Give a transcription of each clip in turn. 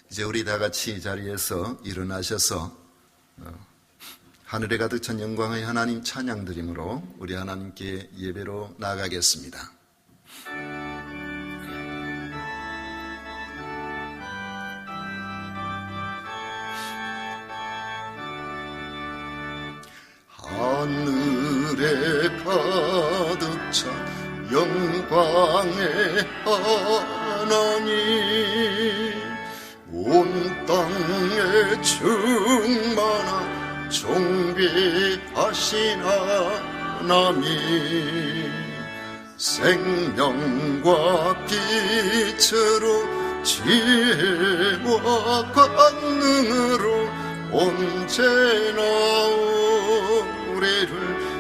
이제 우리 다 같이 자리에서 일어나셔서 하늘에 가득 찬 영광의 하나님 찬양 드림으로 우리 하나님께 예배로 나아가겠습니다. 하늘에 가득 찬 영광의 하나님, 온 땅에 충만한 존귀하신 하나님, 생명과 빛으로 지혜와 권능으로 언제나 우리를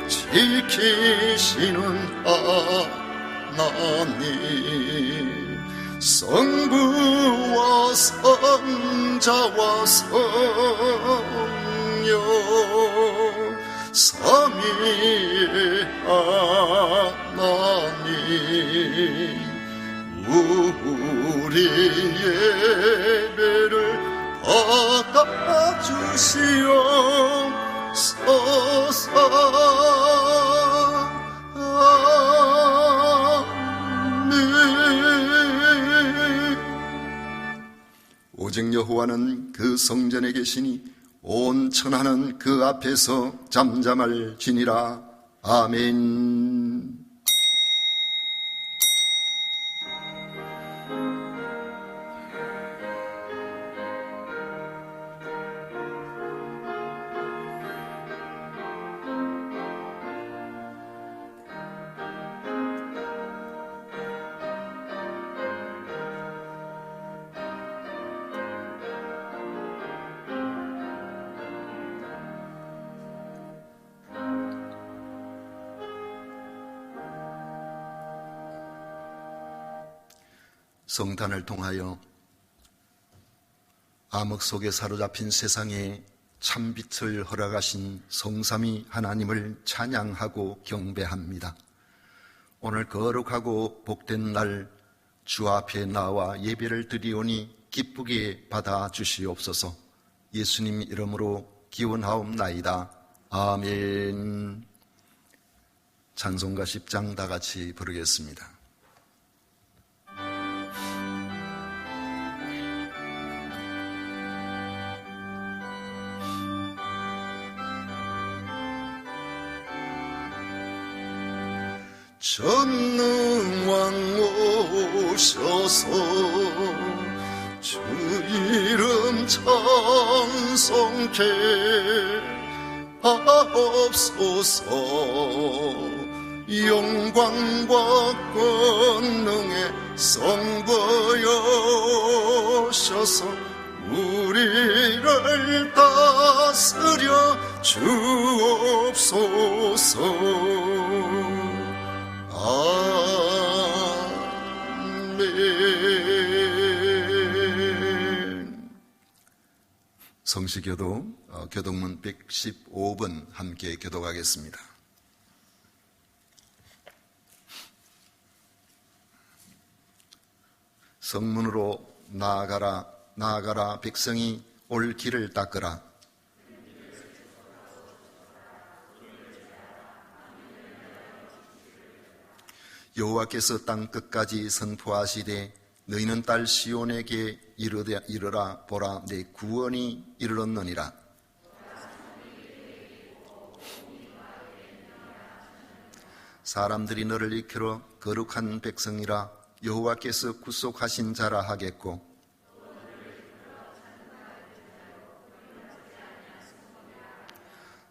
지키시는 하나님, 성부와 성자와 성령 삼위의 하나님, 우리의 예배를 받아주시옵소서. 오직 여호와는 그 성전에 계시니 온 천하는 그 앞에서 잠잠할지니라. 아멘. 성탄을 통하여 암흑 속에 사로잡힌 세상에 참빛을 허락하신 성삼위 하나님을 찬양하고 경배합니다. 오늘 거룩하고 복된 날 주 앞에 나와 예배를 드리오니 기쁘게 받아주시옵소서. 예수님 이름으로 기원하옵나이다. 아멘. 찬송가 10장 다 같이 부르겠습니다. 전능왕 오셔서 주 이름 찬송케 하옵소서. 영광과 권능의 성부여셔서 우리를 다스려 주옵소서. 아멘. 성시교도 교동문 115번 함께 교독하겠습니다. 성문으로 나아가라, 나아가라. 백성이 올 길을 닦으라. 여호와께서 땅 끝까지 선포하시되 너희는 딸 시온에게 이르라. 보라, 내 구원이 이르렀느니라. 사람들이 너를 일컬어 거룩한 백성이라. 여호와께서 구속하신 자라 하겠고,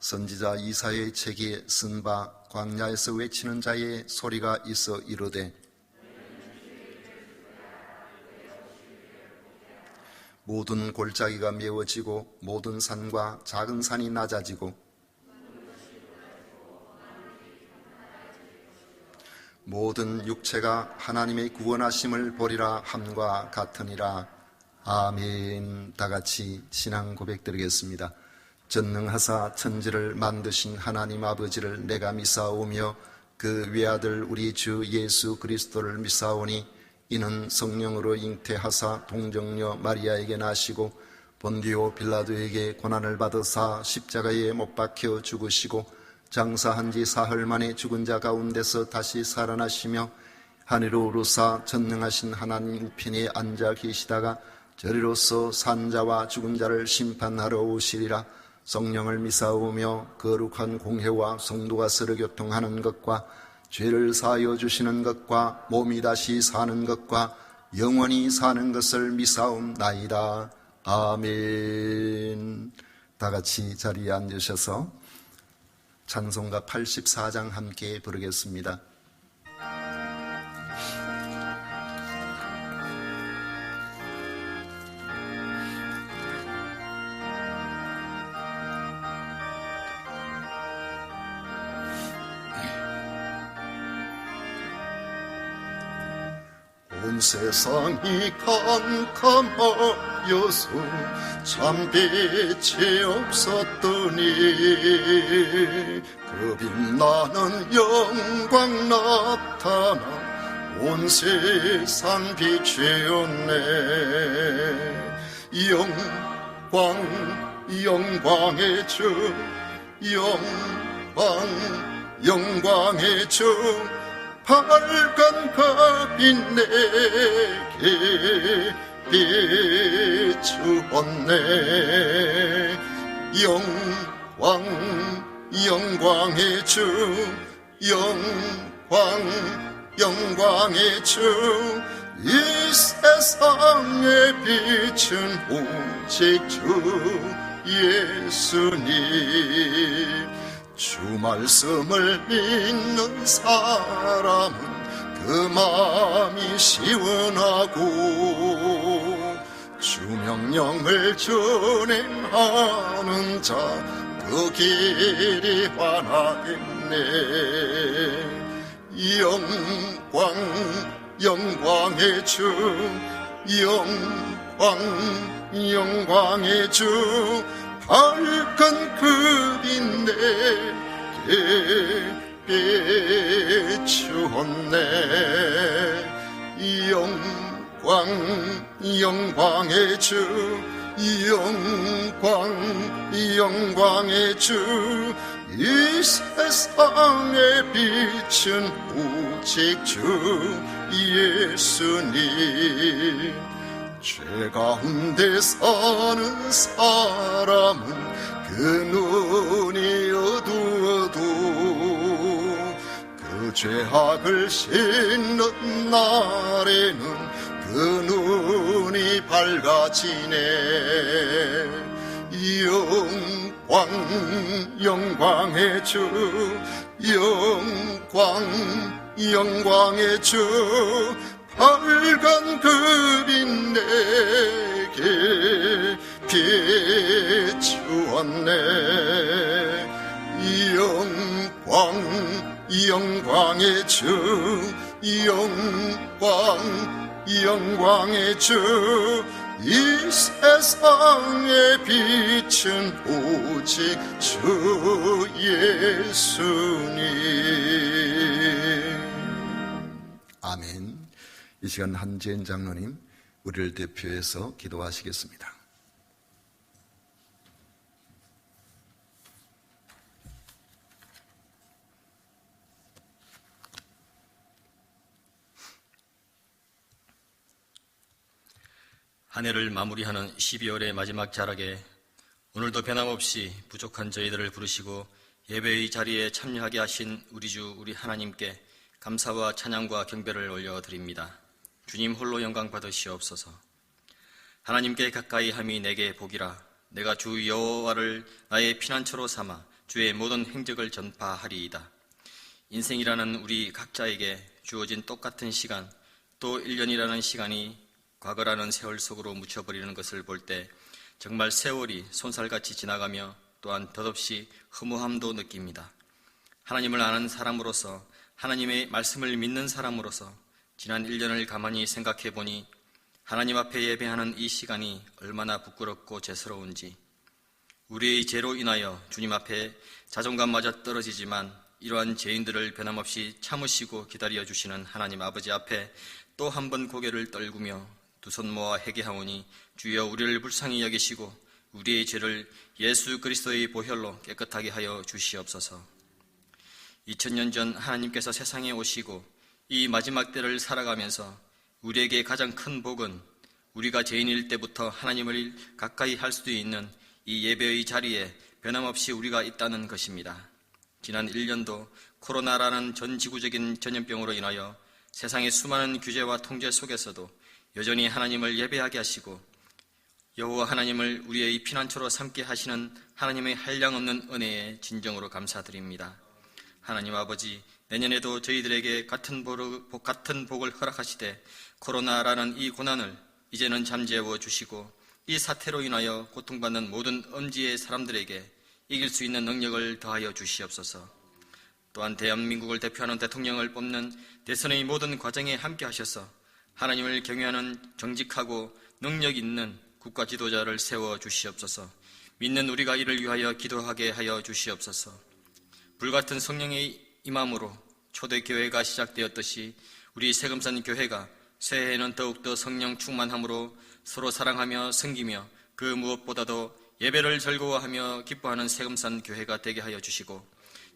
선지자 이사야의 책에 쓴 바 광야에서 외치는 자의 소리가 있어 이르되, 모든 골짜기가 메워지고 모든 산과 작은 산이 낮아지고 모든 육체가 하나님의 구원하심을 보리라 함과 같으니라. 아멘. 다 같이 신앙 고백 드리겠습니다. 전능하사 천지를 만드신 하나님 아버지를 내가 믿사오며 그 외아들 우리 주 예수 그리스도를 믿사오니 이는 성령으로 잉태하사 동정녀 마리아에게 나시고 본디오 빌라도에게 고난을 받으사 십자가에 못 박혀 죽으시고 장사한 지 사흘 만에 죽은 자 가운데서 다시 살아나시며 하늘로 오르사 전능하신 하나님 우편에 앉아 계시다가 저리로서 산 자와 죽은 자를 심판하러 오시리라. 성령을 미사오며 거룩한 공회와 성도가 서로 교통하는 것과 죄를 사하여 주시는 것과 몸이 다시 사는 것과 영원히 사는 것을 미사옵나이다. 아멘. 다 같이 자리에 앉으셔서 찬송가 84장 함께 부르겠습니다. 온 세상이 캄캄하여서 참 빛이 없었더니 그 빛나는 영광 나타나 온 세상 비추었네. 영광의 주, 영광의 주, 밝은 별빛 내게 비추었네. 영광의 주, 영광의 주, 이 세상에 빛은 오직 주 예수님. 주 말씀을 믿는 사람은 그 마음이 시원하고 주 명령을 준행하는 자 그 길이 환하겠네. 영광의 주, 영광의 주, 밝은 그 빛 내게 비추었네. 영광의 주, 영광의 주, 이 세상의 빛은 오직 주 예수님. 죄 가운데 사는 사람은 그 눈이 어두워도 그 죄악을 씻는 날에는 그 눈이 밝아지네. 영광의 주, 영광의 주, 밝은 그 빛 내게 비추었네. 영광의 주, 영광의 주, 이 세상의 빛은 오직 주 예수님. 아멘. 이 시간 한재현 장로님 우리를 대표해서 기도하시겠습니다. 한 해를 마무리하는 12월의 마지막 자락에 오늘도 변함없이 부족한 저희들을 부르시고 예배의 자리에 참여하게 하신 우리 주 우리 하나님께 감사와 찬양과 경배를 올려드립니다. 주님 홀로 영광 받으시옵소서. 하나님께 가까이 함이 내게 복이라. 내가 주 여호와를 나의 피난처로 삼아 주의 모든 행적을 전파하리이다. 인생이라는 우리 각자에게 주어진 똑같은 시간, 또 1년이라는 시간이 과거라는 세월 속으로 묻혀버리는 것을 볼 때 정말 세월이 손살같이 지나가며 또한 덧없이 허무함도 느낍니다. 하나님을 아는 사람으로서, 하나님의 말씀을 믿는 사람으로서 지난 1년을 가만히 생각해 보니 하나님 앞에 예배하는 이 시간이 얼마나 부끄럽고 죄스러운지, 우리의 죄로 인하여 주님 앞에 자존감마저 떨어지지만 이러한 죄인들을 변함없이 참으시고 기다려 주시는 하나님 아버지 앞에 또 한 번 고개를 떨구며 두 손 모아 회개하오니 주여 우리를 불쌍히 여기시고 우리의 죄를 예수 그리스도의 보혈로 깨끗하게 하여 주시옵소서. 2000년 전 하나님께서 세상에 오시고 이 마지막 때를 살아가면서 우리에게 가장 큰 복은 우리가 죄인일 때부터 하나님을 가까이 할 수도 있는 이 예배의 자리에 변함없이 우리가 있다는 것입니다. 지난 1년도 코로나라는 전 지구적인 전염병으로 인하여 세상의 수많은 규제와 통제 속에서도 여전히 하나님을 예배하게 하시고 여호와 하나님을 우리의 피난처로 삼게 하시는 하나님의 한량없는 은혜에 진정으로 감사드립니다. 하나님 아버지, 내년에도 저희들에게 같은 복을 허락하시되 코로나라는 이 고난을 이제는 잠재워 주시고 이 사태로 인하여 고통받는 모든 엄지의 사람들에게 이길 수 있는 능력을 더하여 주시옵소서. 또한 대한민국을 대표하는 대통령을 뽑는 대선의 모든 과정에 함께 하셔서 하나님을 경외하는 정직하고 능력 있는 국가 지도자를 세워 주시옵소서. 믿는 우리가 이를 위하여 기도하게 하여 주시옵소서. 불같은 성령의 임함으로 초대교회가 시작되었듯이 우리 세금산 교회가 새해에는 더욱더 성령 충만함으로 서로 사랑하며 섬기며 그 무엇보다도 예배를 즐거워하며 기뻐하는 세금산 교회가 되게 하여 주시고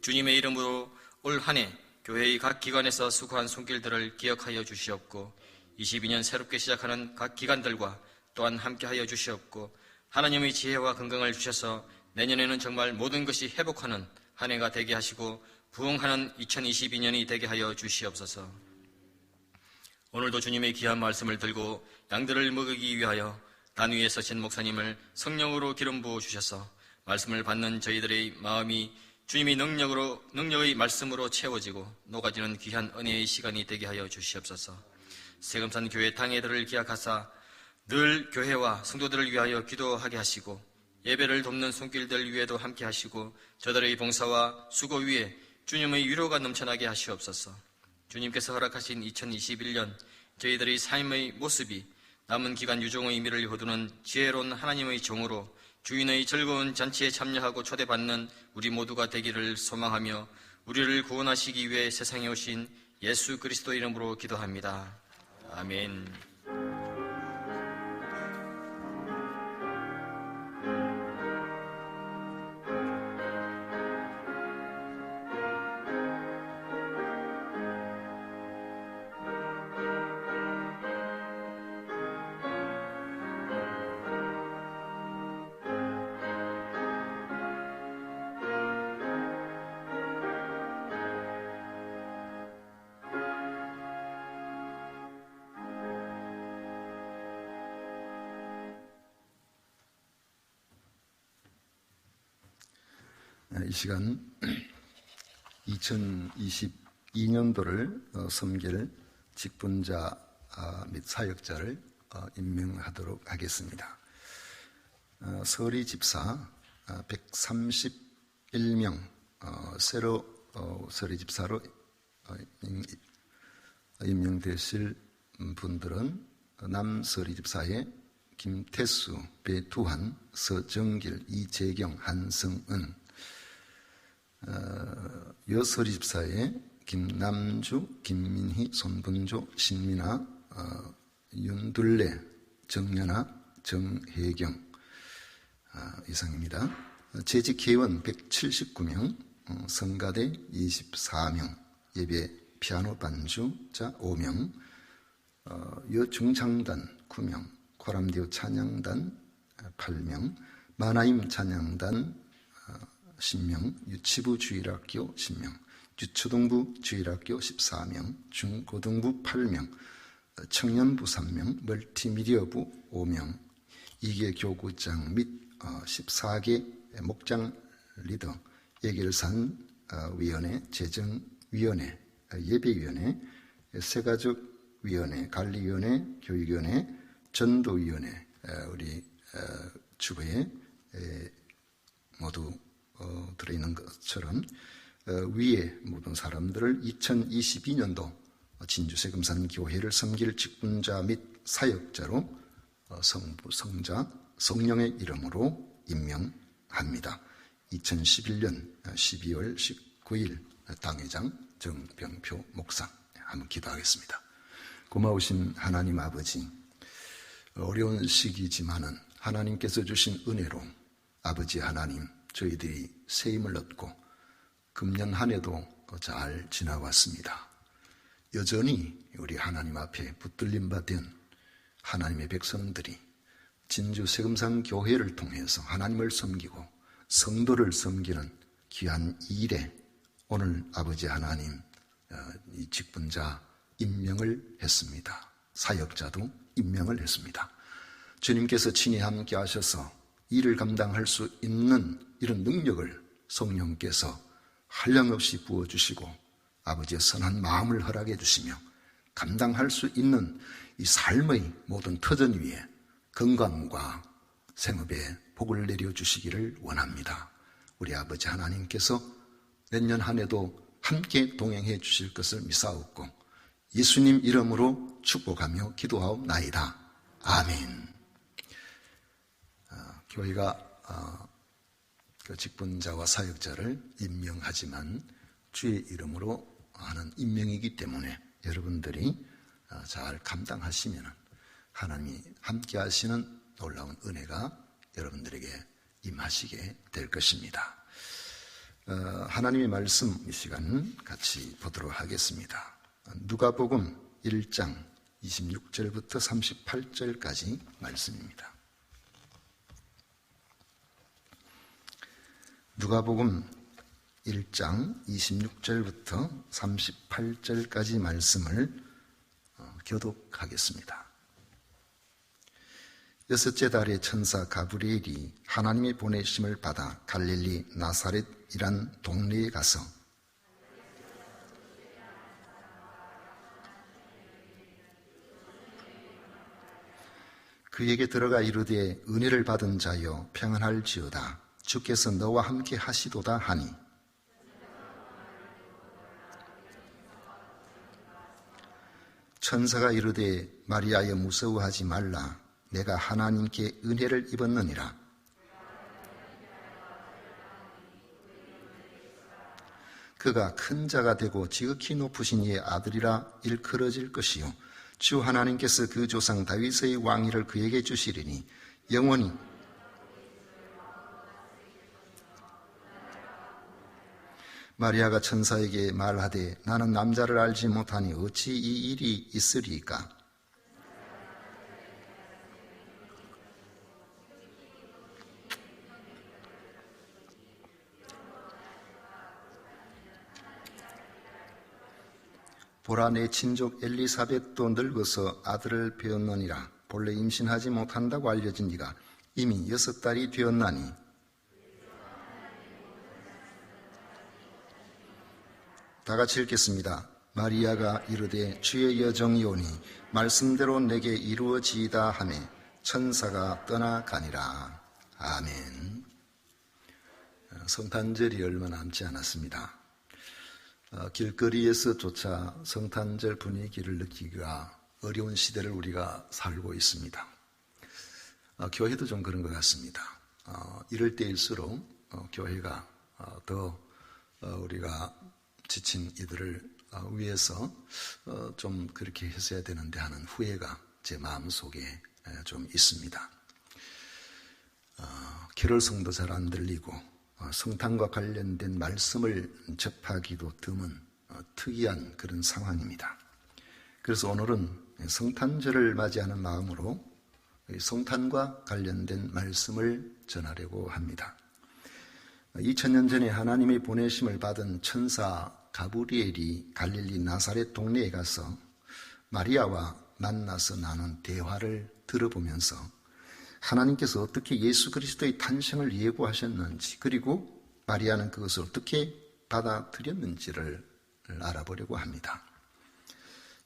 주님의 이름으로 올 한 해 교회의 각 기관에서 수고한 손길들을 기억하여 주시옵고 22년 새롭게 시작하는 각 기관들과 또한 함께하여 주시옵고 하나님의 지혜와 건강을 주셔서 내년에는 정말 모든 것이 회복하는 한 해가 되게 하시고 부흥하는 2022년이 되게 하여 주시옵소서. 오늘도 주님의 귀한 말씀을 들고 양들을 먹이기 위하여 단 위에 서신 목사님을 성령으로 기름 부어 주셔서 말씀을 받는 저희들의 마음이 주님의 능력의 말씀으로 채워지고 녹아지는 귀한 은혜의 시간이 되게 하여 주시옵소서. 세금산 교회 당회들을 기약하사 늘 교회와 성도들을 위하여 기도하게 하시고 예배를 돕는 손길들 위에도 함께 하시고 저들의 봉사와 수고 위에 주님의 위로가 넘쳐나게 하시옵소서. 주님께서 허락하신 2021년 저희들의 삶의 모습이 남은 기간 유종의 의미를 거두는 지혜로운 하나님의 종으로 주인의 즐거운 잔치에 참여하고 초대받는 우리 모두가 되기를 소망하며 우리를 구원하시기 위해 세상에 오신 예수 그리스도 이름으로 기도합니다. 아멘. 이 시간 2022년도를 섬길 직분자 및 사역자를 임명하도록 하겠습니다. 서리 집사 131명 새로 서리 집사로 임명되실 분들은 남서리 집사의 김태수, 배두한, 서정길, 이재경, 한성은, 여서리 집사의 김남주, 김민희, 손분조, 신민아, 윤둘레, 정연아, 정혜경 이상입니다. 재직회원 179명, 성가대 24명, 예배 피아노 반주자 5명, 여중창단 9명, 코람디오 찬양단 8명, 마나임 찬양단 10명, 유치부 주일학교 10명, 유초등부 주일학교 14명, 중고등부 8명, 청년부 3명, 멀티미디어부 5명, 2개 교구장 및 14개 목장 리더, 예결산 위원회, 재정위원회, 예배위원회, 세가족위원회, 관리위원회, 교육위원회, 전도위원회, 우리 주부에 모두 들어있는 것처럼 위에 모든 사람들을 2022년도 진주세금산 교회를 섬길 직분자 및 사역자로 성부, 성자, 성령의 이름으로 임명합니다. 2011년 12월 19일 당회장 정병표 목사, 한번 기도하겠습니다. 고마우신 하나님 아버지, 어려운 시기지만은 하나님께서 주신 은혜로 아버지 하나님, 저희들이 새 힘을 얻고 금년 한 해도 잘 지나왔습니다. 여전히 우리 하나님 앞에 붙들림 받은 하나님의 백성들이 진주 세금산 교회를 통해서 하나님을 섬기고 성도를 섬기는 귀한 일에 오늘 아버지 하나님 이 직분자 임명을 했습니다. 사역자도 임명을 했습니다. 주님께서 친히 함께 하셔서 일을 감당할 수 있는 이런 능력을 성령께서 한량없이 부어주시고 아버지의 선한 마음을 허락해 주시며 감당할 수 있는 이 삶의 모든 터전 위에 건강과 생업에 복을 내려주시기를 원합니다. 우리 아버지 하나님께서 내년 한 해도 함께 동행해 주실 것을 믿사옵고 예수님 이름으로 축복하며 기도하옵나이다. 아멘. 교회가 그 직분자와 사역자를 임명하지만 주의 이름으로 하는 임명이기 때문에 여러분들이 잘 감당하시면 하나님이 함께 하시는 놀라운 은혜가 여러분들에게 임하시게 될 것입니다. 하나님의 말씀 이 시간 같이 보도록 하겠습니다. 누가복음 1장 26절부터 38절까지 말씀입니다. 누가복음 1장 26절부터 38절까지 말씀을 교독하겠습니다. 여섯째 달에 천사 가브리엘이 하나님의 보내심을 받아 갈릴리 나사렛이란 동네에 가서 그에게 들어가 이르되 은혜를 받은 자여 평안할지어다 주께서 너와 함께 하시도다 하니 천사가 이르되 마리아여 무서워하지 말라 내가 하나님께 은혜를 입었느니라 그가 큰 자가 되고 지극히 높으신 이의 아들이라 일컬어질 것이요 주 하나님께서 그 조상 다윗의 왕위를 그에게 주시리니 영원히 마리아가 천사에게 말하되 나는 남자를 알지 못하니 어찌 이 일이 있으리이까 보라 내 친족 엘리사벳도 늙어서 아들을 배었느니라 본래 임신하지 못한다고 알려진 이가 이미 6달이 되었나니 다 같이 읽겠습니다. 마리아가 이르되 주의 여정이오니 말씀대로 내게 이루어지이다 하매 천사가 떠나가니라. 아멘. 성탄절이 얼마 남지 않았습니다. 길거리에서조차 성탄절 분위기를 느끼기가 어려운 시대를 우리가 살고 있습니다. 교회도 좀 그런 것 같습니다. 이럴 때일수록 교회가 더 우리가 지친 이들을 위해서 좀 그렇게 했어야 되는데 하는 후회가 제 마음속에 좀 있습니다. 캐롤 성도 잘 안 들리고 성탄과 관련된 말씀을 접하기도 드문 특이한 그런 상황입니다. 그래서 오늘은 성탄절을 맞이하는 마음으로 성탄과 관련된 말씀을 전하려고 합니다. 2000년 전에 하나님의 보내심을 받은 천사 가브리엘이 갈릴리 나사렛 동네에 가서 마리아와 만나서 나눈 대화를 들어보면서 하나님께서 어떻게 예수 그리스도의 탄생을 예고하셨는지 그리고 마리아는 그것을 어떻게 받아들였는지를 알아보려고 합니다.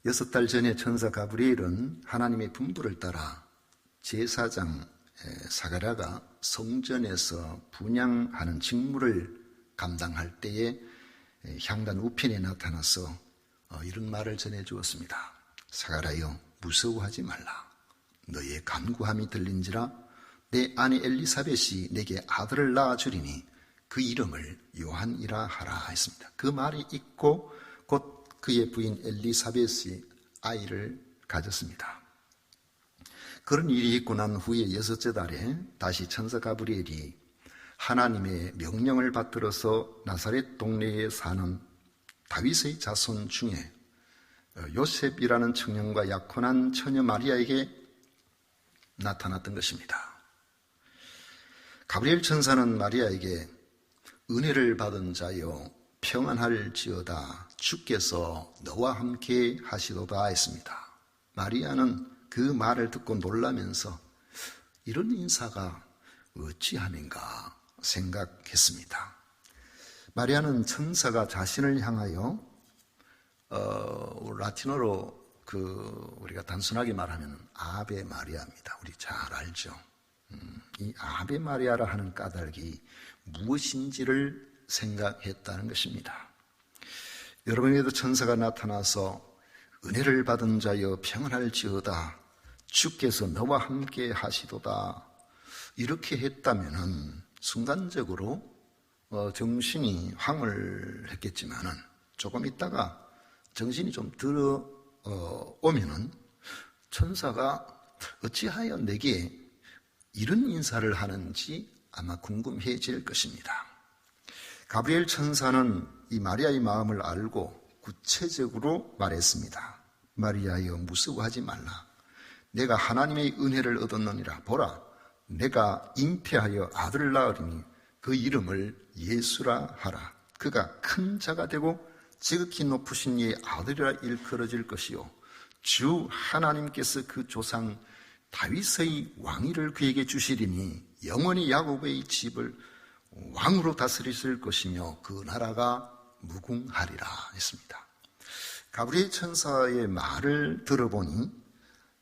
6달 전에 천사 가브리엘은 하나님의 분부를 따라 제사장 사가랴가 성전에서 분향하는 직무를 감당할 때에 향단 우편에 나타나서 이런 말을 전해주었습니다. 사가랴여 무서워하지 말라. 너의 간구함이 들린지라 내 아내 엘리사벳이 내게 아들을 낳아주리니 그 이름을 요한이라 하라 했습니다. 그 말이 있고 곧 그의 부인 엘리사벳이 아이를 가졌습니다. 그런 일이 있고 난 후에 6째 달에 다시 천사 가브리엘이 하나님의 명령을 받들어서 나사렛 동네에 사는 다윗의 자손 중에 요셉이라는 청년과 약혼한 처녀 마리아에게 나타났던 것입니다. 가브리엘 천사는 마리아에게 은혜를 받은 자여 평안할지어다 주께서 너와 함께 하시도다 했습니다. 마리아는 그 말을 듣고 놀라면서 이런 인사가 어찌함인가 생각했습니다. 마리아는 천사가 자신을 향하여 라틴어로 우리가 단순하게 말하면 아베 마리아입니다. 우리 잘 알죠. 이 아베 마리아라 하는 까닭이 무엇인지를 생각했다는 것입니다. 여러분에게도 천사가 나타나서 은혜를 받은 자여 평안할지어다 주께서 너와 함께 하시도다 이렇게 했다면은 순간적으로 정신이 황홀했겠지만은 조금 있다가 정신이 좀 들어오면은 천사가 어찌하여 내게 이런 인사를 하는지 아마 궁금해질 것입니다. 가브리엘 천사는 이 마리아의 마음을 알고 구체적으로 말했습니다. 마리아여 무서워하지 말라. 내가 하나님의 은혜를 얻었느니라. 보라, 내가 잉태하여 아들을 낳으리니 그 이름을 예수라 하라. 그가 큰 자가 되고 지극히 높으신 이의 아들이라 일컬어질 것이요 주 하나님께서 그 조상 다윗의 왕위를 그에게 주시리니 영원히 야곱의 집을 왕으로 다스리실 것이며 그 나라가 무궁하리라 했습니다. 가브리엘 천사의 말을 들어보니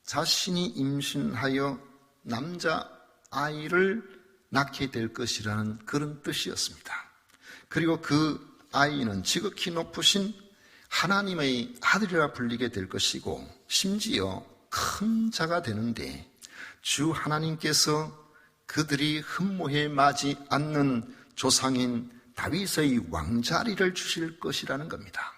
자신이 임신하여 남자아이를 낳게 될 것이라는 그런 뜻이었습니다. 그리고 그 아이는 지극히 높으신 하나님의 아들이라 불리게 될 것이고 심지어 큰 자가 되는데 주 하나님께서 그들이 흠모해 마지 않는 조상인 다윗의 왕자리를 주실 것이라는 겁니다.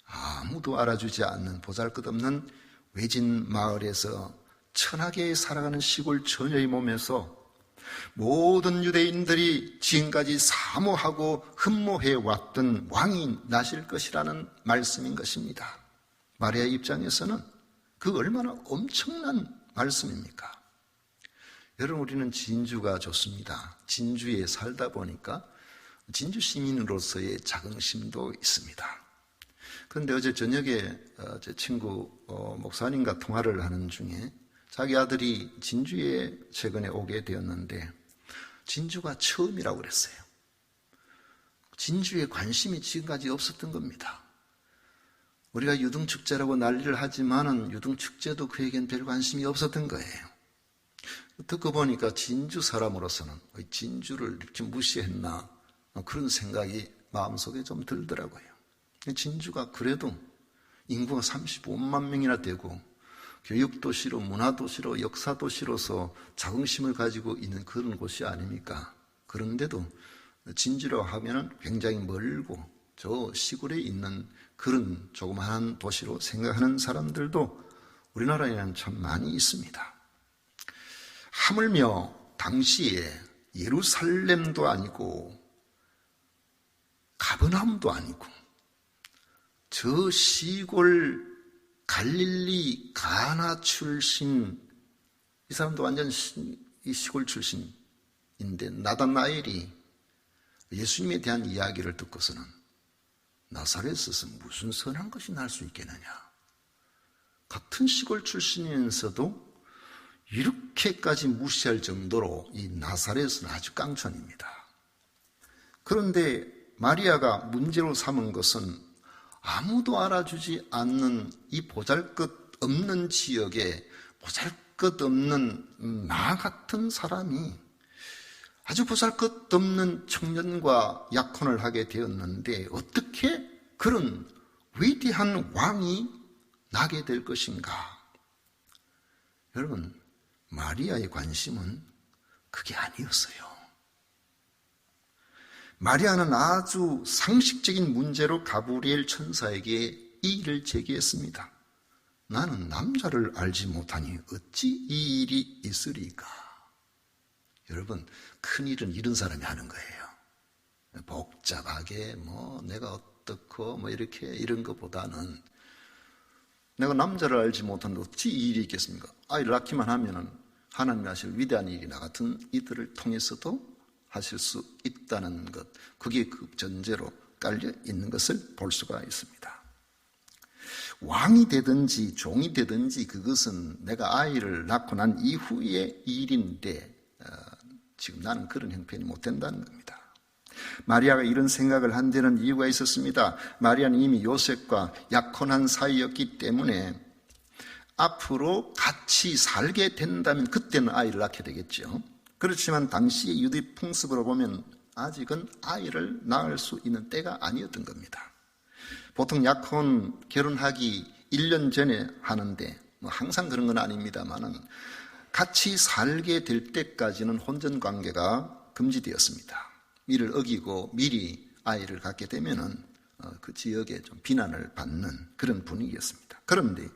아무도 알아주지 않는 보잘것없는 외진 마을에서 천하게 살아가는 시골 처녀의 몸에서 모든 유대인들이 지금까지 사모하고 흠모해 왔던 왕이 나실 것이라는 말씀인 것입니다. 마리아의 입장에서는 그 얼마나 엄청난 말씀입니까? 여러분, 우리는 진주가 좋습니다. 진주에 살다 보니까 진주 시민으로서의 자긍심도 있습니다. 그런데 어제 저녁에 제 친구 목사님과 통화를 하는 중에 자기 아들이 진주에 최근에 오게 되었는데 진주가 처음이라고 그랬어요. 진주에 관심이 지금까지 없었던 겁니다. 우리가 유등축제라고 난리를 하지만은 유등축제도 그에겐 별 관심이 없었던 거예요. 듣고 보니까 진주 사람으로서는 진주를 이렇게 무시했나 그런 생각이 마음속에 좀 들더라고요. 진주가 그래도 인구가 35만 명이나 되고 교육도시로, 문화도시로, 역사도시로서 자긍심을 가지고 있는 그런 곳이 아닙니까? 그런데도 진주라고 하면 굉장히 멀고 저 시골에 있는 그런 조그마한 도시로 생각하는 사람들도 우리나라에는 참 많이 있습니다. 하물며 당시에 예루살렘도 아니고 가버나움도 아니고 저 시골 갈릴리 가나 출신, 이 사람도 완전 이 시골 출신인데 나다나엘이 예수님에 대한 이야기를 듣고서는 나사렛에서 무슨 선한 것이 날 수 있겠느냐. 같은 시골 출신이면서도 이렇게까지 무시할 정도로 이 나사렛은 아주 깡촌입니다. 그런데 마리아가 문제로 삼은 것은 아무도 알아주지 않는 이 보잘것없는 지역에 보잘것없는 나 같은 사람이 아주 보잘것없는 청년과 약혼을 하게 되었는데 어떻게 그런 위대한 왕이 나게 될 것인가? 여러분, 마리아의 관심은 그게 아니었어요. 마리아는 아주 상식적인 문제로 가브리엘 천사에게 이 일을 제기했습니다. 나는 남자를 알지 못하니 어찌 이 일이 있으리까? 여러분, 큰일은 이런 사람이 하는 거예요. 복잡하게 내가 어떻고 이렇게 이런 것보다는 내가 남자를 알지 못하는데 어찌 이 일이 있겠습니까? 아이를 낳기만 하면은 하나님이 하실 위대한 일이 나 같은 이들을 통해서도 하실 수 있다는 것, 그게 그 전제로 깔려 있는 것을 볼 수가 있습니다. 왕이 되든지 종이 되든지 그것은 내가 아이를 낳고 난 이후의 일인데 지금 나는 그런 형편이 못 된다는 겁니다. 마리아가 이런 생각을 한 데는 이유가 있었습니다. 마리아는 이미 요셉과 약혼한 사이였기 때문에 앞으로 같이 살게 된다면 그때는 아이를 낳게 되겠죠. 그렇지만 당시의 유대 풍습으로 보면 아직은 아이를 낳을 수 있는 때가 아니었던 겁니다. 보통 약혼 결혼하기 1년 전에 하는데 항상 그런 건 아닙니다만은 같이 살게 될 때까지는 혼전 관계가 금지되었습니다. 이를 어기고 미리 아이를 갖게 되면은 그 지역에 좀 비난을 받는 그런 분위기였습니다. 그런데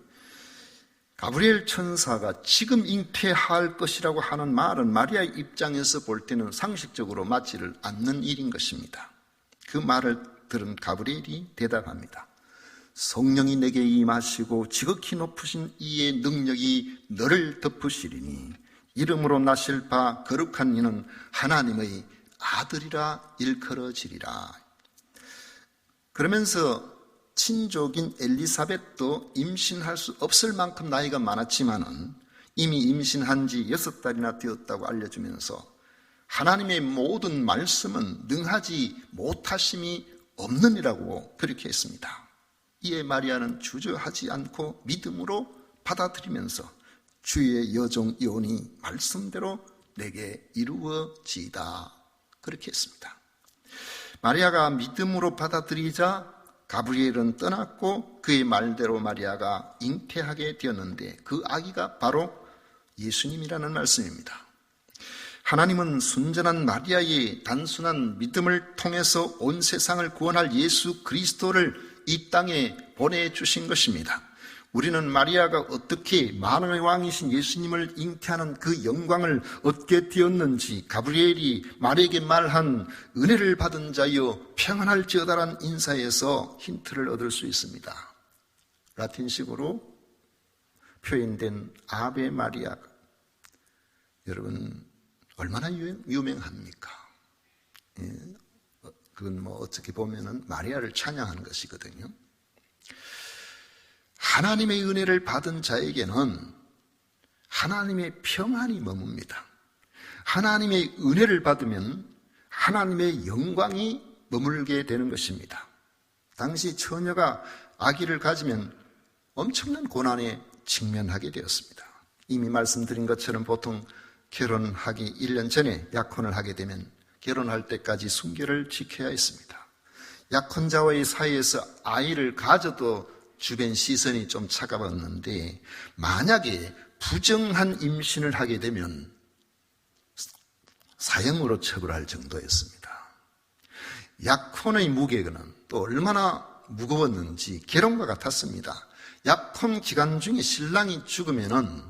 가브리엘 천사가 지금 잉태할 것이라고 하는 말은 마리아의 입장에서 볼 때는 상식적으로 맞지를 않는 일인 것입니다. 그 말을 들은 가브리엘이 대답합니다. 성령이 내게 임하시고 지극히 높으신 이의 능력이 너를 덮으시리니 이름으로 나실 바 거룩한 이는 하나님의 아들이라 일컬어지리라. 그러면서 친족인 엘리사벳도 임신할 수 없을 만큼 나이가 많았지만은 이미 임신한 지 6달이나 되었다고 알려주면서 하나님의 모든 말씀은 능하지 못하심이 없느니라고 그렇게 했습니다. 이에 마리아는 주저하지 않고 믿음으로 받아들이면서 주의 여종 요한이 말씀대로 내게 이루어지이다 그렇게 했습니다. 마리아가 믿음으로 받아들이자 가브리엘은 떠났고 그의 말대로 마리아가 잉태하게 되었는데 그 아기가 바로 예수님이라는 말씀입니다. 하나님은 순전한 마리아의 단순한 믿음을 통해서 온 세상을 구원할 예수 그리스도를 이 땅에 보내주신 것입니다. 우리는 마리아가 어떻게 만왕의 왕이신 예수님을 잉태하는 그 영광을 얻게 되었는지 가브리엘이 마리아에게 말한 은혜를 받은 자여 평안할지어다라는 인사에서 힌트를 얻을 수 있습니다. 라틴식으로 표현된 아베 마리아, 여러분 얼마나 유명합니까? 그건 어떻게 보면은 마리아를 찬양하는 것이거든요. 하나님의 은혜를 받은 자에게는 하나님의 평안이 머뭅니다. 하나님의 은혜를 받으면 하나님의 영광이 머물게 되는 것입니다. 당시 처녀가 아기를 가지면 엄청난 고난에 직면하게 되었습니다. 이미 말씀드린 것처럼 보통 결혼하기 1년 전에 약혼을 하게 되면 결혼할 때까지 순결을 지켜야 했습니다. 약혼자와의 사이에서 아이를 가져도 주변 시선이 좀 차가웠는데 만약에 부정한 임신을 하게 되면 사형으로 처벌할 정도였습니다. 약혼의 무게는 또 얼마나 무거웠는지 결혼과 같았습니다. 약혼 기간 중에 신랑이 죽으면은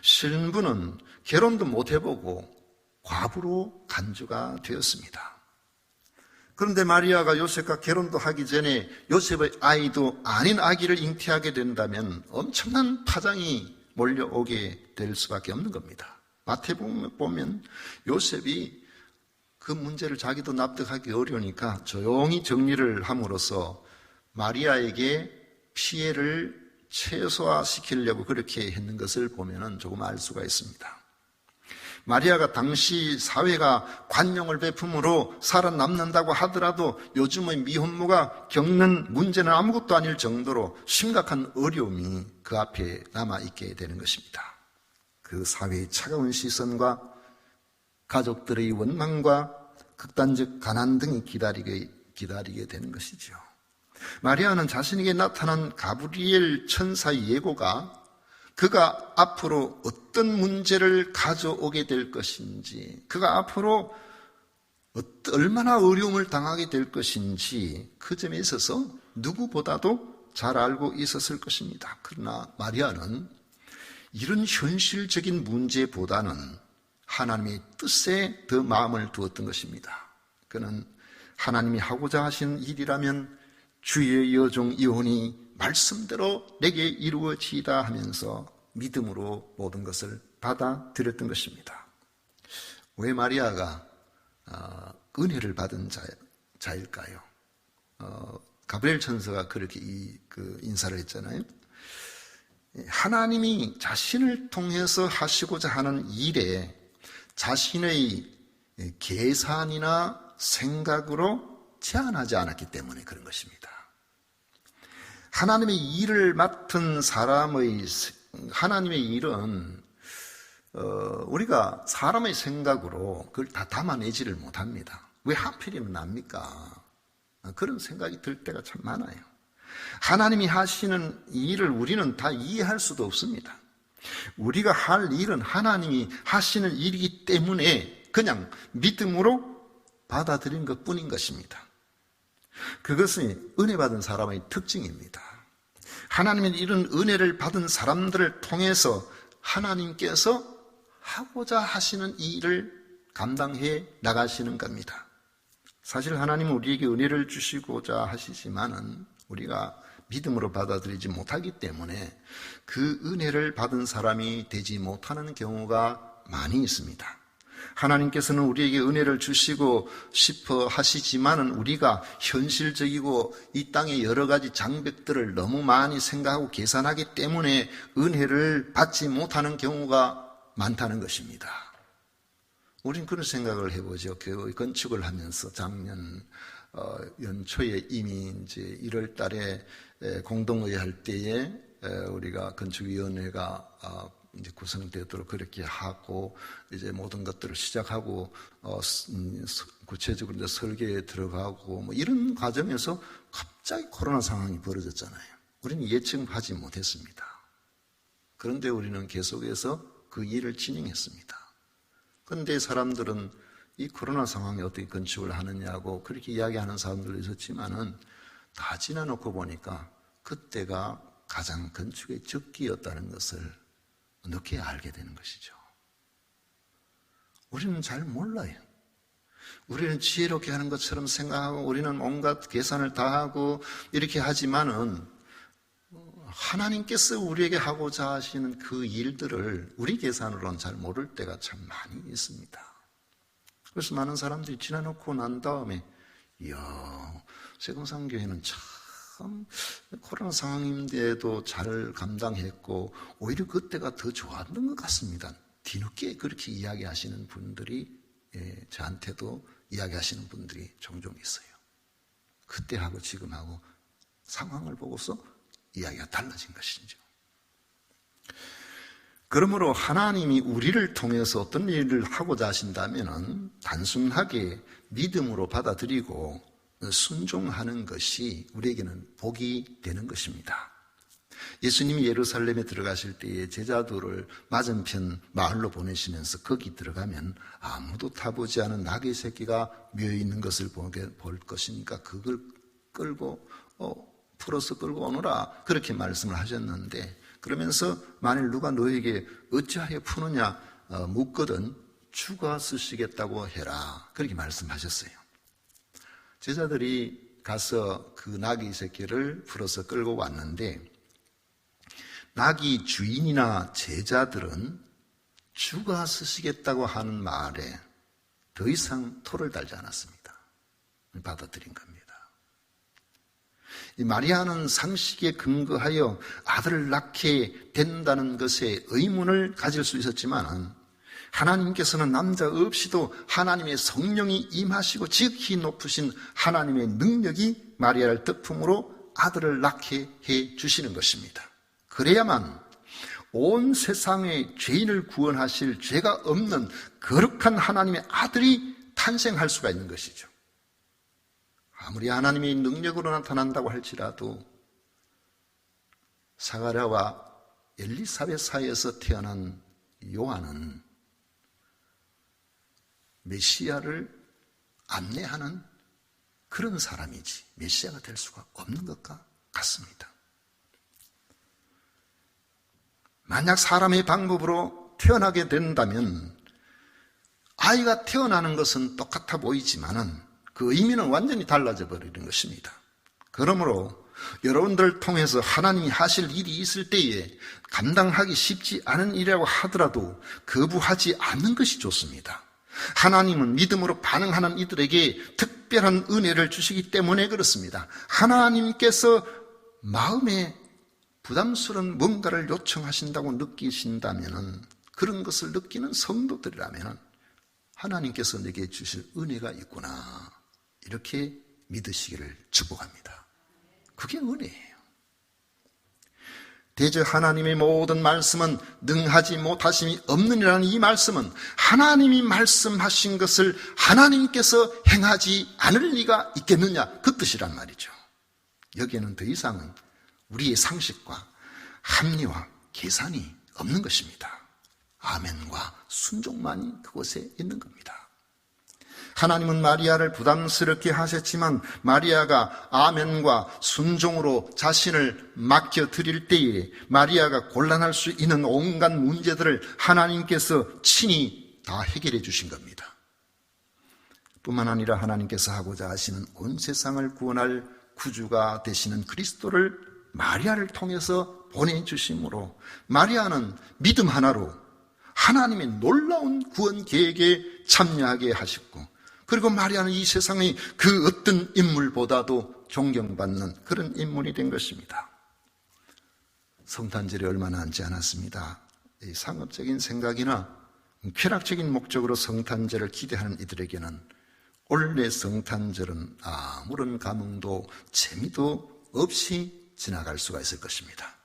신부는 결혼도 못 해보고 과부로 간주가 되었습니다. 그런데 마리아가 요셉과 결혼도 하기 전에 요셉의 아이도 아닌 아기를 잉태하게 된다면 엄청난 파장이 몰려오게 될 수밖에 없는 겁니다. 마태복음 보면 요셉이 그 문제를 자기도 납득하기 어려우니까 조용히 정리를 함으로써 마리아에게 피해를 최소화시키려고 그렇게 했는 것을 보면 조금 알 수가 있습니다. 마리아가 당시 사회가 관용을 베품으로 살아남는다고 하더라도 요즘의 미혼모가 겪는 문제는 아무것도 아닐 정도로 심각한 어려움이 그 앞에 남아있게 되는 것입니다. 그 사회의 차가운 시선과 가족들의 원망과 극단적 가난 등이 기다리게 되는 것이죠. 마리아는 자신에게 나타난 가브리엘 천사의 예고가 그가 앞으로 어떤 문제를 가져오게 될 것인지, 그가 앞으로 얼마나 어려움을 당하게 될 것인지 그 점에 있어서 누구보다도 잘 알고 있었을 것입니다. 그러나 마리아는 이런 현실적인 문제보다는 하나님의 뜻에 더 마음을 두었던 것입니다. 그는 하나님이 하고자 하신 일이라면 주의 여종 이혼이 말씀대로 내게 이루어지이다 하면서 믿음으로 모든 것을 받아들였던 것입니다. 왜 마리아가 은혜를 받은 자일까요? 가브리엘 천사가 그렇게 인사를 했잖아요. 하나님이 자신을 통해서 하시고자 하는 일에 자신의 계산이나 생각으로 제한하지 않았기 때문에 그런 것입니다. 하나님의 일을 맡은 사람의 하나님의 일은 우리가 사람의 생각으로 그걸 다 담아내지를 못합니다. 왜 하필이면 납니까? 그런 생각이 들 때가 참 많아요. 하나님이 하시는 일을 우리는 다 이해할 수도 없습니다. 우리가 할 일은 하나님이 하시는 일이기 때문에 그냥 믿음으로 받아들인 것뿐인 것입니다. 그것이 은혜 받은 사람의 특징입니다. 하나님은 이런 은혜를 받은 사람들을 통해서 하나님께서 하고자 하시는 일을 감당해 나가시는 겁니다. 사실 하나님은 우리에게 은혜를 주시고자 하시지만은 우리가 믿음으로 받아들이지 못하기 때문에 그 은혜를 받은 사람이 되지 못하는 경우가 많이 있습니다. 하나님께서는 우리에게 은혜를 주시고 싶어 하시지만은 우리가 현실적이고 이 땅의 여러 가지 장벽들을 너무 많이 생각하고 계산하기 때문에 은혜를 받지 못하는 경우가 많다는 것입니다. 우린 그런 생각을 해보죠. 교회 건축을 하면서 작년 연초에 이미 이제 1월 달에 공동의회 할 때에 우리가 건축위원회가 이제 구성되도록 그렇게 하고 이제 모든 것들을 시작하고 구체적으로 이제 설계에 들어가고 뭐 이런 과정에서 갑자기 코로나 상황이 벌어졌잖아요. 우리는 예측하지 못했습니다. 그런데 우리는 계속해서 그 일을 진행했습니다. 그런데 사람들은 이 코로나 상황에 어떻게 건축을 하느냐고 그렇게 이야기하는 사람들도 있었지만은 다 지나놓고 보니까 그때가 가장 건축의 적기였다는 것을 늦게 알게 되는 것이죠. 우리는 잘 몰라요. 우리는 지혜롭게 하는 것처럼 생각하고 우리는 온갖 계산을 다 하고 이렇게 하지만은 하나님께서 우리에게 하고자 하시는 그 일들을 우리 계산으로는 잘 모를 때가 참 많이 있습니다. 그래서 많은 사람들이 지나놓고 난 다음에 이야, 세금상교회는 참 코로나 상황인데도 잘 감당했고 오히려 그때가 더 좋았던 것 같습니다. 뒤늦게 그렇게 이야기하시는 분들이 저한테도 이야기하시는 분들이 종종 있어요. 그때하고 지금하고 상황을 보고서 이야기가 달라진 것이죠. 그러므로 하나님이 우리를 통해서 어떤 일을 하고자 하신다면 단순하게 믿음으로 받아들이고 순종하는 것이 우리에게는 복이 되는 것입니다. 예수님이 예루살렘에 들어가실 때에 제자들을 맞은편 마을로 보내시면서 거기 들어가면 아무도 타보지 않은 나귀 새끼가 묘 있는 것을 볼 것이니까 그걸 풀어서 끌고 오너라 그렇게 말씀을 하셨는데 그러면서 만일 누가 너에게 어찌하여 푸느냐 묻거든 주가 쓰시겠다고 해라 그렇게 말씀하셨어요. 제자들이 가서 그 나귀 새끼를 풀어서 끌고 왔는데 나귀 주인이나 제자들은 주가 쓰시겠다고 하는 말에 더 이상 토를 달지 않았습니다. 받아들인 겁니다. 이 마리아는 상식에 근거하여 아들을 낳게 된다는 것에 의문을 가질 수 있었지만 하나님께서는 남자 없이도 하나님의 성령이 임하시고 지극히 높으신 하나님의 능력이 마리아를 덮음으로 아들을 낳게 해 주시는 것입니다. 그래야만 온 세상의 죄인을 구원하실 죄가 없는 거룩한 하나님의 아들이 탄생할 수가 있는 것이죠. 아무리 하나님의 능력으로 나타난다고 할지라도 사가랴와 엘리사벳 사이에서 태어난 요한은 메시아를 안내하는 그런 사람이지 메시아가 될 수가 없는 것과 같습니다. 만약 사람의 방법으로 태어나게 된다면 아이가 태어나는 것은 똑같아 보이지만은 그 의미는 완전히 달라져 버리는 것입니다. 그러므로 여러분들을 통해서 하나님이 하실 일이 있을 때에 감당하기 쉽지 않은 일이라고 하더라도 거부하지 않는 것이 좋습니다. 하나님은 믿음으로 반응하는 이들에게 특별한 은혜를 주시기 때문에 그렇습니다. 하나님께서 마음에 부담스러운 뭔가를 요청하신다고 느끼신다면, 그런 것을 느끼는 성도들이라면 하나님께서 내게 주실 은혜가 있구나, 이렇게 믿으시기를 축복합니다. 그게 은혜예요. 대저 하나님의 모든 말씀은 능하지 못하심이 없느니라는 이 말씀은 하나님이 말씀하신 것을 하나님께서 행하지 않을 리가 있겠느냐, 그 뜻이란 말이죠. 여기에는 더 이상은 우리의 상식과 합리와 계산이 없는 것입니다. 아멘과 순종만이 그곳에 있는 겁니다. 하나님은 마리아를 부담스럽게 하셨지만 마리아가 아멘과 순종으로 자신을 맡겨드릴 때에 마리아가 곤란할 수 있는 온갖 문제들을 하나님께서 친히 다 해결해 주신 겁니다. 뿐만 아니라 하나님께서 하고자 하시는 온 세상을 구원할 구주가 되시는 그리스도를 마리아를 통해서 보내주심으로 마리아는 믿음 하나로 하나님의 놀라운 구원 계획에 참여하게 하셨고, 그리고 마리아는 이 세상의 그 어떤 인물보다도 존경받는 그런 인물이 된 것입니다. 성탄절이 얼마 남지 않았습니다. 이 상업적인 생각이나 쾌락적인 목적으로 성탄절을 기대하는 이들에게는 올해 성탄절은 아무런 감흥도 재미도 없이 지나갈 수가 있을 것입니다.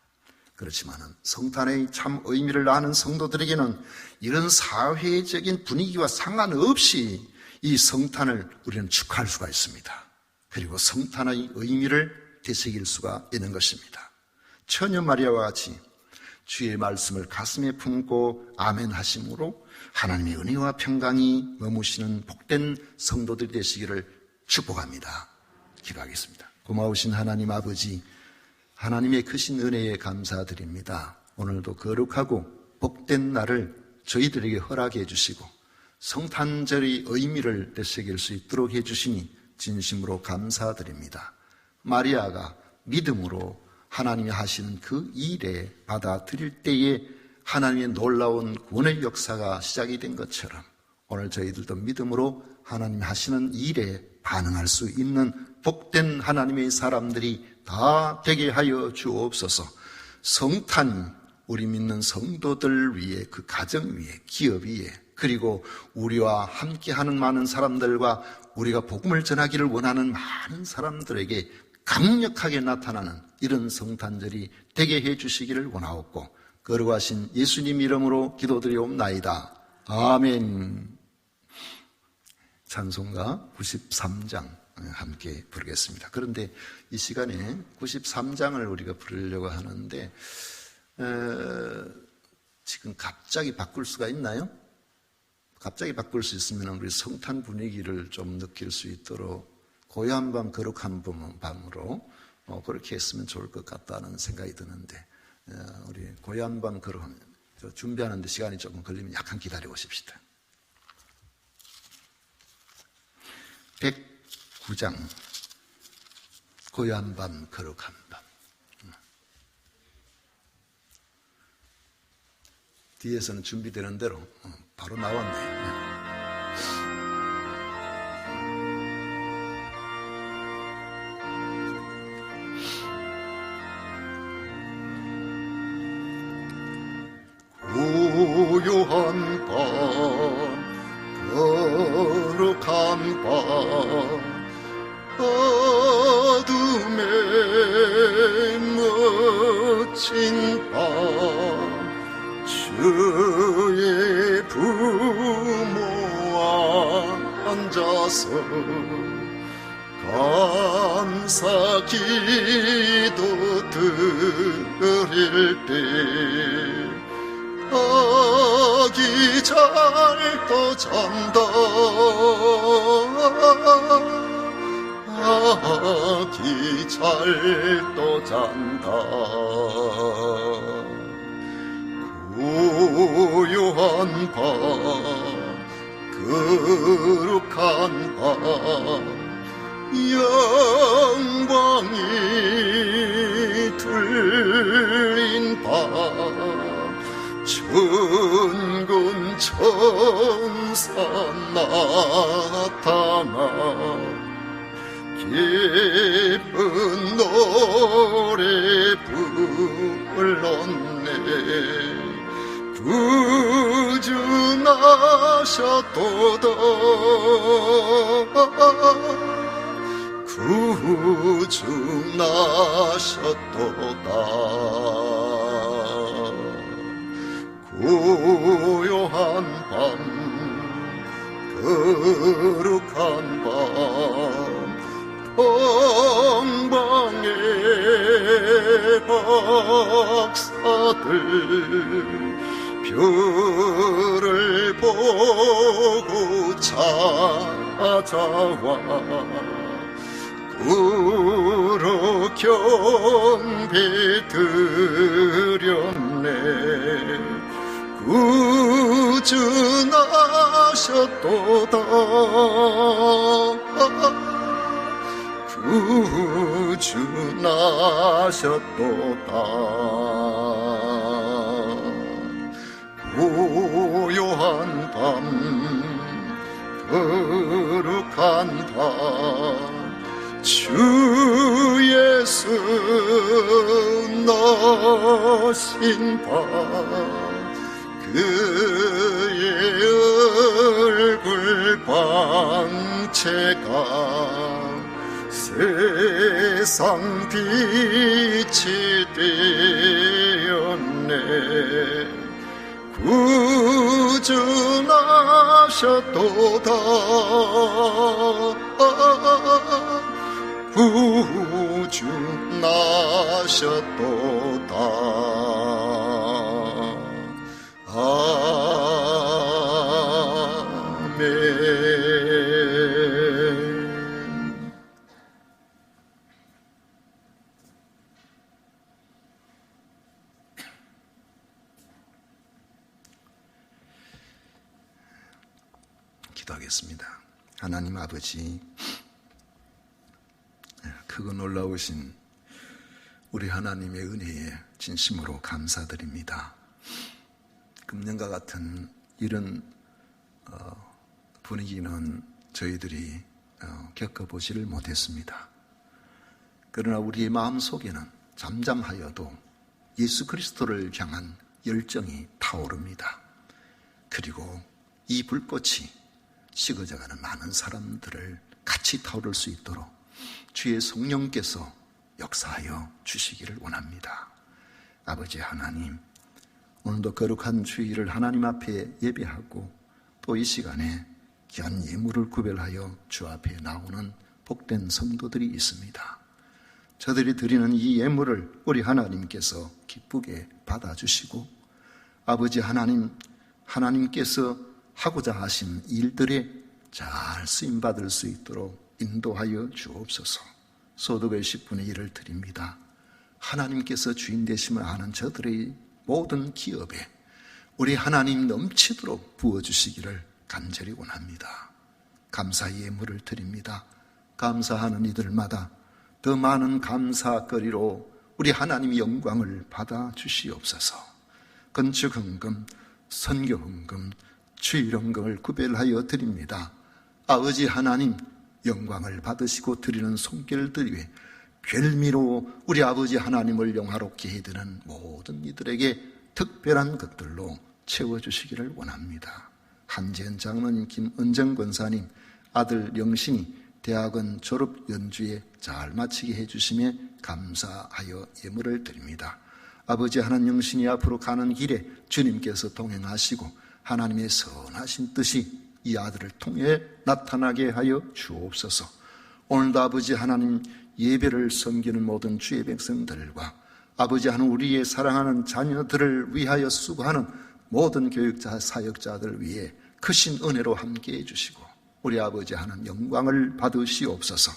그렇지만 성탄의 참 의미를 아는 성도들에게는 이런 사회적인 분위기와 상관없이 이 성탄을 우리는 축하할 수가 있습니다. 그리고 성탄의 의미를 되새길 수가 있는 것입니다. 처녀 마리아와 같이 주의 말씀을 가슴에 품고 아멘 하심으로 하나님의 은혜와 평강이 머무시는 복된 성도들이 되시기를 축복합니다. 기도하겠습니다. 고마우신 하나님 아버지, 하나님의 크신 은혜에 감사드립니다. 오늘도 거룩하고 복된 날을 저희들에게 허락해 주시고 성탄절의 의미를 되새길 수 있도록 해주시니 진심으로 감사드립니다. 마리아가 믿음으로 하나님이 하시는 그 일에 받아들일 때에 하나님의 놀라운 구원의 역사가 시작이 된 것처럼 오늘 저희들도 믿음으로 하나님이 하시는 일에 반응할 수 있는 복된 하나님의 사람들이 다 되게 하여 주옵소서. 성탄이 우리 믿는 성도들 위해, 그 가정 위에, 기업 위에, 그리고 우리와 함께하는 많은 사람들과 우리가 복음을 전하기를 원하는 많은 사람들에게 강력하게 나타나는 이런 성탄절이 되게 해주시기를 원하옵고 거룩하신 예수님 이름으로 기도드리옵나이다. 아멘. 찬송가 93장 함께 부르겠습니다. 그런데 이 시간에 93장을 우리가 부르려고 하는데 지금 갑자기 바꿀 수가 있나요? 갑자기 바꿀 수 있으면 우리 성탄 분위기를 좀 느낄 수 있도록 고요한 밤 거룩한 밤으로 그렇게 했으면 좋을 것 같다는 생각이 드는데 우리 고요한 밤 거룩한 준비하는데 시간이 조금 걸리면 약간 기다려 보십시다. 109장 고요한 밤 거룩한 밤. 뒤에서는 준비되는 대로 바로 나왔네요. 고요한 밤 거룩한 밤 어둠에 묻힌 밤 주의 부모와 앉아서 감사 기도 드릴 때 아기 잘도 잔다 아기 잘도 잔다 바 거룩한 바 영광이 둘린 바 천군 천사 나타나 기쁜 노래 불렀네. 구주나셨도다 구주나셨도다 고요한 밤 거룩한 밤 동방의 박사들 별을 보고 찾아와 우러 경배 드렸네. 구주나셨도다 구주나셨도다 고요한 밤 거룩한 밤 주 예수 나신 밤 그의 얼굴 광채가 세상 빛이 되었네. 구주나셨도다 구주나셨도다 아멘. 기도하겠습니다. 하나님 아버지, 크고 놀라우신 우리 하나님의 은혜에 진심으로 감사드립니다. 금년과 같은 이런 분위기는 저희들이 겪어보지를 못했습니다. 그러나 우리의 마음속에는 잠잠하여도 예수 그리스도를 향한 열정이 타오릅니다. 그리고 이 불꽃이 식어져가는 많은 사람들을 같이 타오를 수 있도록 주의 성령께서 역사하여 주시기를 원합니다. 아버지 하나님, 오늘도 거룩한 주일을 하나님 앞에 예배하고 또 이 시간에 귀한 예물을 구별하여 주 앞에 나오는 복된 성도들이 있습니다. 저들이 드리는 이 예물을 우리 하나님께서 기쁘게 받아주시고 아버지 하나님, 하나님께서 하고자 하신 일들에 잘 쓰임받을 수 있도록 인도하여 주옵소서. 소득의 10분의 1을 드립니다. 하나님께서 주인 되심을 아는 저들의 모든 기업에 우리 하나님 넘치도록 부어주시기를 간절히 원합니다. 감사의 예물을 드립니다. 감사하는 이들마다 더 많은 감사거리로 우리 하나님의 영광을 받아주시옵소서. 건축헌금, 선교헌금, 주일헌금을 구별하여 드립니다. 아버지 하나님, 영광을 받으시고 드리는 손길들 위해 별미로 우리 아버지 하나님을 영화롭게 해드리는 모든 이들에게 특별한 것들로 채워주시기를 원합니다. 한재현 장로님, 김은정 권사님, 아들 영신이 대학원 졸업 연주에 잘 마치게 해주심에 감사하여 예물을 드립니다. 아버지 하나님, 영신이 앞으로 가는 길에 주님께서 동행하시고 하나님의 선하신 뜻이 이 아들을 통해 나타나게 하여 주옵소서. 오늘도 아버지 하나님, 예배를 섬기는 모든 주의 백성들과 아버지 하나님, 우리의 사랑하는 자녀들을 위하여 수고하는 모든 교육자, 사역자들 위해 크신 은혜로 함께 해주시고 우리 아버지 하나님 영광을 받으시옵소서.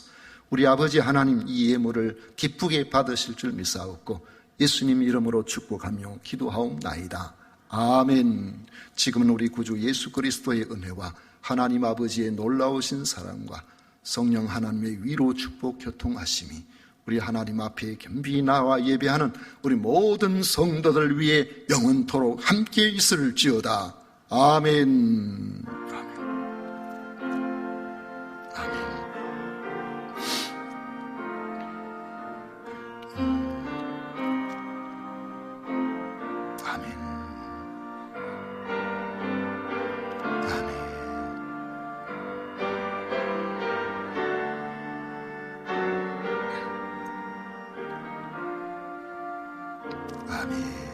우리 아버지 하나님, 이 예물을 기쁘게 받으실 줄 믿사옵고 예수님 이름으로 축복하며 기도하옵나이다. 아멘. 지금은 우리 구주 예수 그리스도의 은혜와 하나님 아버지의 놀라우신 사랑과 성령 하나님의 위로 축복 교통하심이 우리 하나님 앞에 겸비히 나와 예배하는 우리 모든 성도들 위해 영원토록 함께 있을지어다. 아멘. 아멘.